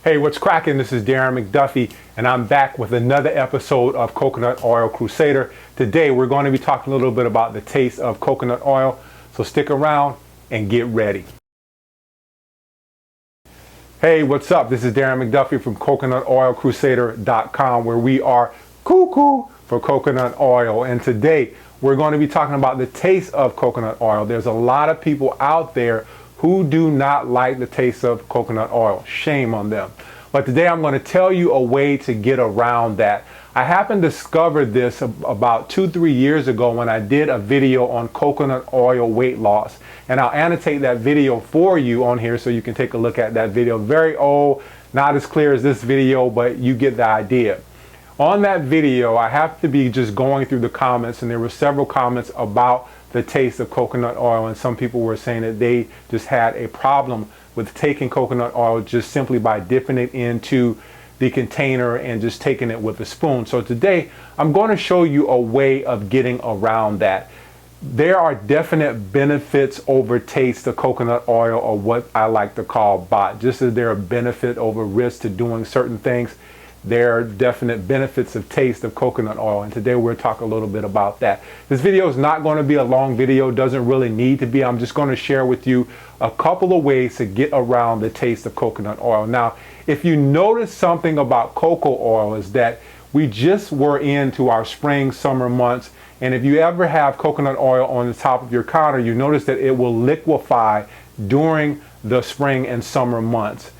Hey, what's cracking? This is Darren McDuffie, and I'm back with another episode of Coconut Oil Crusader. Today, we're going to be talking a little bit about the taste of coconut oil, so stick around and get ready. Hey, what's up? This is Darren McDuffie from CoconutOilCrusader.com, where we are cuckoo for coconut oil. And today, we're going to be talking about the taste of coconut oil. There's a lot of people out there who do not like the taste of coconut oil. Shame on them. But today I'm going to tell you a way to get around that. I happened to discover this about 2-3 years ago when I did a video on coconut oil weight loss. And I'll annotate that video for you on here so you can take a look at that video. Very old, not as clear as this video, but you get the idea. On that video, I have to be just going through the comments, and there were several comments about the taste of coconut oil, and some people were saying that they just had a problem with taking coconut oil just simply by dipping it into the container and just taking it with a spoon. So today I'm going to show you a way of getting around that. There are definite benefits over taste of coconut oil, or what I like to call BOT. Just as there are benefit over risk to doing certain things, there are definite benefits of taste of coconut oil, and today we'll talk a little bit about that. This video is not going to be a long video, doesn't really need to be. I'm just going to share with you a couple of ways to get around the taste of coconut oil. Now, if you notice something about cocoa oil is that we just were into our spring, summer months, and if you ever have coconut oil on the top of your counter, you notice that it will liquefy during the spring and summer months.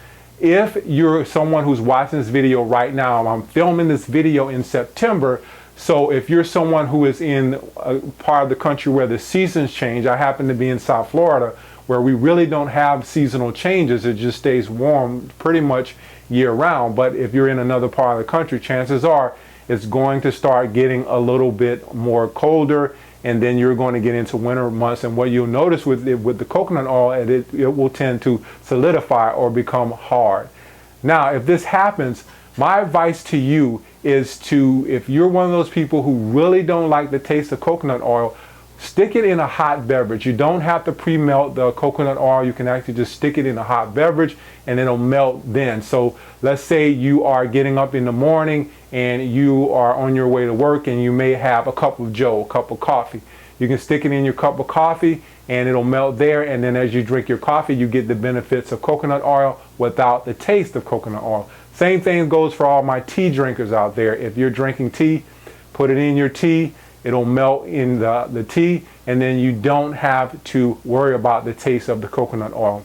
If you're someone who's watching this video right now, I'm filming this video in September, so if you're someone who is in a part of the country where the seasons change, I happen to be in South Florida, where we really don't have seasonal changes. It just stays warm pretty much year round. But if you're in another part of the country, chances are it's going to start getting a little bit more colder, and then you're going to get into winter months. And what you'll notice with the coconut oil, it will tend to solidify or become hard. Now, if this happens, my advice to you is to, if you're one of those people who really don't like the taste of coconut oil, stick it in a hot beverage. You don't have to pre-melt the coconut oil. You can actually just stick it in a hot beverage and it'll melt then. So let's say you are getting up in the morning and you are on your way to work and you may have a cup of joe, a cup of coffee. You can stick it in your cup of coffee and it'll melt there, and then as you drink your coffee, you get the benefits of coconut oil without the taste of coconut oil. Same thing goes for all my tea drinkers out there. If you're drinking tea, put it in your tea. It'll melt in the tea, and then you don't have to worry about the taste of the coconut oil.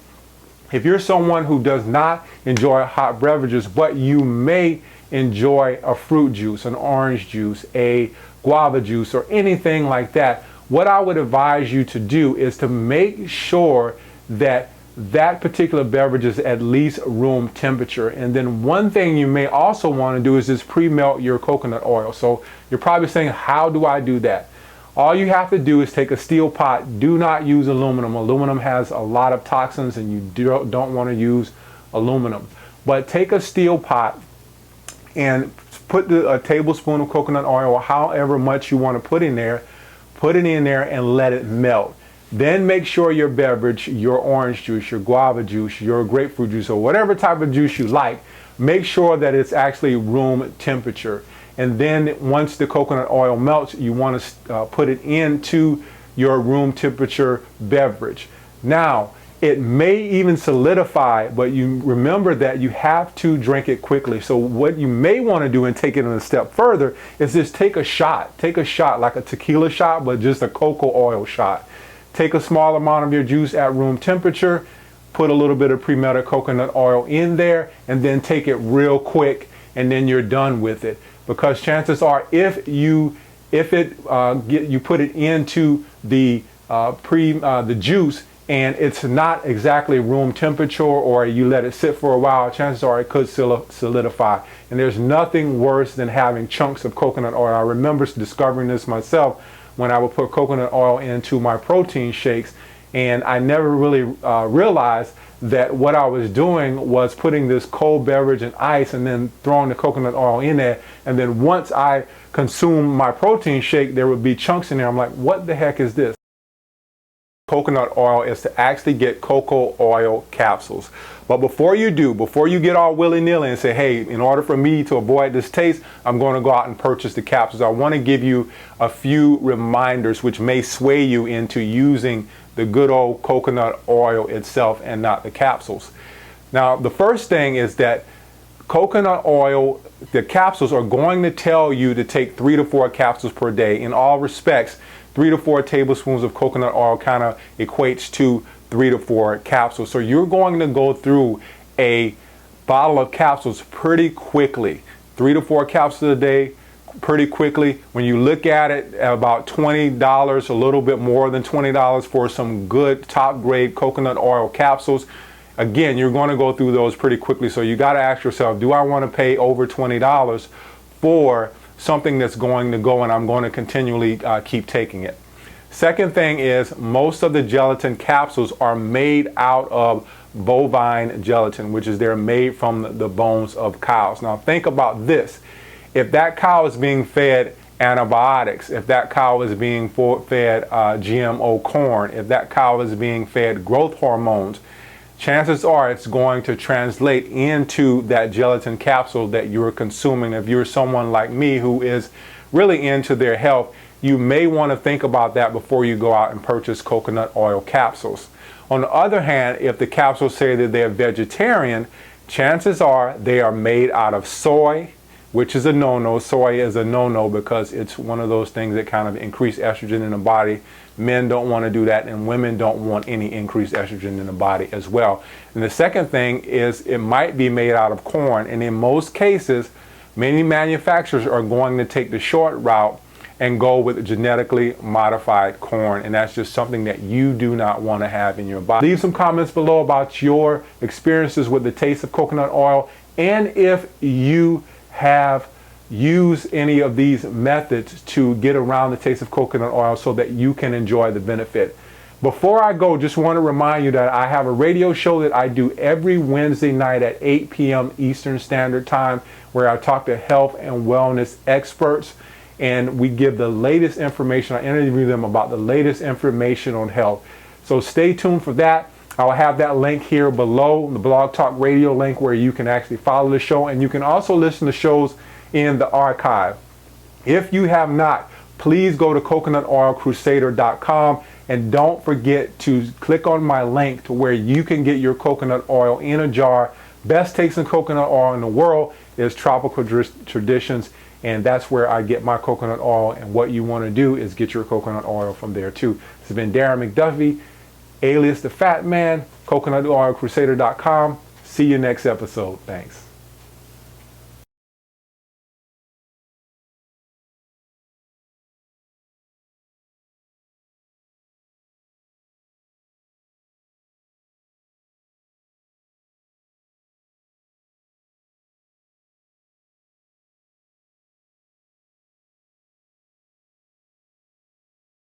If you're someone who does not enjoy hot beverages, but you may enjoy a fruit juice, an orange juice, a guava juice, or anything like that, what I would advise you to do is to make sure that that particular beverage is at least room temperature. And then one thing you may also want to do is just pre-melt your coconut oil. So you're probably saying, how do I do that? All you have to do is take a steel pot. Do not use aluminum. Aluminum has a lot of toxins, and you don't want to use aluminum. But take a steel pot and put a tablespoon of coconut oil, or however much you want to put in there. Put it in there and let it melt. Then make sure your beverage, your orange juice, your guava juice, your grapefruit juice, or whatever type of juice you like, make sure that it's actually room temperature. And then once the coconut oil melts, you want to put it into your room temperature beverage. Now, it may even solidify, but you remember that you have to drink it quickly. So what you may want to do, and take it a step further, is just take a shot. Take a shot, like a tequila shot, but just a cocoa oil shot. Take a small amount of your juice at room temperature, put a little bit of pre-melted coconut oil in there, and then take it real quick, and then you're done with it. Because chances are, if you put it into the juice, and it's not exactly room temperature, or you let it sit for a while, chances are it could solidify. And there's nothing worse than having chunks of coconut oil. I remember discovering this myself when I would put coconut oil into my protein shakes, and I never really realized that what I was doing was putting this cold beverage in ice and then throwing the coconut oil in there, and then once I consumed my protein shake, there would be chunks in there. I'm like, what the heck is this? coconut oil is to actually get cocoa oil capsules. But before you do, before you get all willy-nilly and say, hey, in order for me to avoid this taste, I'm going to go out and purchase the capsules, I want to give you a few reminders which may sway you into using the good old coconut oil itself and not the capsules. Now, the first thing is that coconut oil, the capsules are going to tell you to take 3 to 4 capsules per day. In all respects, 3 to 4 tablespoons of coconut oil kind of equates to 3 to 4 capsules. So you're going to go through a bottle of capsules pretty quickly. 3 to 4 capsules a day, pretty quickly. When you look at it, at about $20, a little bit more than $20 for some good top grade coconut oil capsules. Again, you're going to go through those pretty quickly. So you got to ask yourself, do I want to pay over $20 for something that's going to go and I'm going to continually keep taking it? Second thing is, most of the gelatin capsules are made out of bovine gelatin, which is they're made from the bones of cows. Now think about this. If that cow is being fed antibiotics, if that cow is being fed GMO corn, if that cow is being fed growth hormones, chances are it's going to translate into that gelatin capsule that you're consuming. If you're someone like me who is really into their health, you may want to think about that before you go out and purchase coconut oil capsules. On the other hand, if the capsules say that they're vegetarian, chances are they are made out of soy, which is a no-no. Soy is a no-no because it's one of those things that kind of increase estrogen in the body. Men don't want to do that, and women don't want any increased estrogen in the body as well. And the second thing is it might be made out of corn, and in most cases, many manufacturers are going to take the short route and go with genetically modified corn, and that's just something that you do not want to have in your body. Leave some comments below about your experiences with the taste of coconut oil, and if you have used any of these methods to get around the taste of coconut oil so that you can enjoy the benefit. Before I go, just want to remind you that I have a radio show that I do every Wednesday night at 8 p.m. Eastern Standard Time, where I talk to health and wellness experts, and we give the latest information. I interview them about the latest information on health. So stay tuned for that. I'll have that link here below, the Blog Talk Radio link, where you can actually follow the show, and you can also listen to shows in the archive. If you have not, please go to coconutoilcrusader.com, and don't forget to click on my link to where you can get your coconut oil in a jar. Best tasting coconut oil in the world is Tropical Traditions, and that's where I get my coconut oil, and what you want to do is get your coconut oil from there too. This has been Darren McDuffie, alias the Fat Man, coconutoilcrusader.com. See you next episode. Thanks.